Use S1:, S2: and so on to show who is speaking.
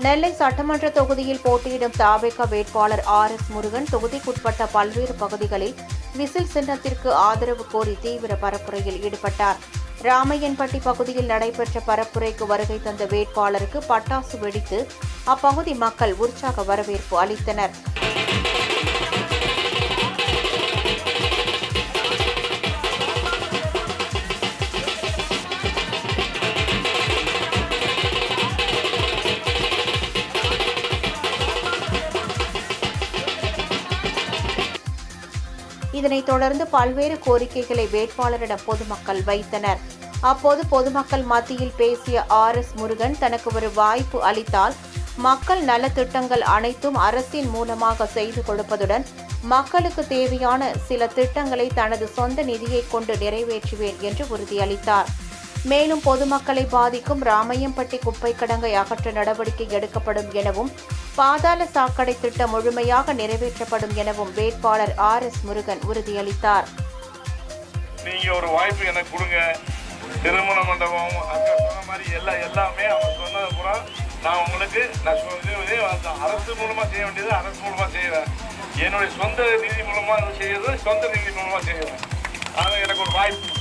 S1: நெல்லை சட்டமன்ற தொகுதியில் போட்டியிடும் தவேக வேட்பாளர் RS முருகன் தொகுதிக்குட்பட்ட பல்வேறு பகுதிகளில் விசில் சின்னத்திற்கு ஆதரவு கோரி தீவிர பரப்புரையில் ஈடுபட்டார். ராமையன்பட்டி பகுதியில் நடைபெற்ற பரப்புரைக்கு வருகை தந்த வேட்பாளருக்கு பட்டாசு வெடித்து அப்பகுதி மக்கள் உற்சாக வரவேற்பு அளித்தனர். இதனைத் தொடர்ந்து பல்வேறு கோரிக்கைகளை வேட்பாளரிடம் பொதுமக்கள் வைத்தனர். அப்போது பொதுமக்கள் மத்தியில் பேசிய RS முருகன் தனக்கு ஒரு வாய்ப்பு அளித்தால் மக்கள் நலத்திட்டங்கள் அனைத்தும் அரசின் மூலமாக செய்து கொடுப்பதுடன் மக்களுக்கு தேவையான சில திட்டங்களை தனது சொந்த நிதியை கொண்டு நிறைவேற்றுவேன் என்று உறுதியளித்தார். மேலும் பொதுமக்களை பாதிக்கும் ராமையன்பட்டி குப்பை கிடங்கை அகற்ற நடவடிக்கை எடுக்கப்படும் எனவும் பாதாள சாக்கடை திட்டம் முழுமையாக நிறைவேற்றப்படும் எனவும் வேட்பாளர் RS முருகன் உறுதியளித்தார்.
S2: நீங்க ஒரு வாய்ப்பு எனக்கு கொடுங்க, திருமண மண்டபம் அங்க சொன்ன மாதிரி எல்லாமே அவங்க சொன்னது பூரா நான் உங்களுக்கு அரசு மூலமா செய்ய வேண்டியது அரசு மூலமா செய்வேன். என்னுடைய சொந்த நிதி மூலமா செய்யறது சொந்த நிதி மூலமா செய்வேன். ஆனா எனக்கு ஒரு வாய்ப்பு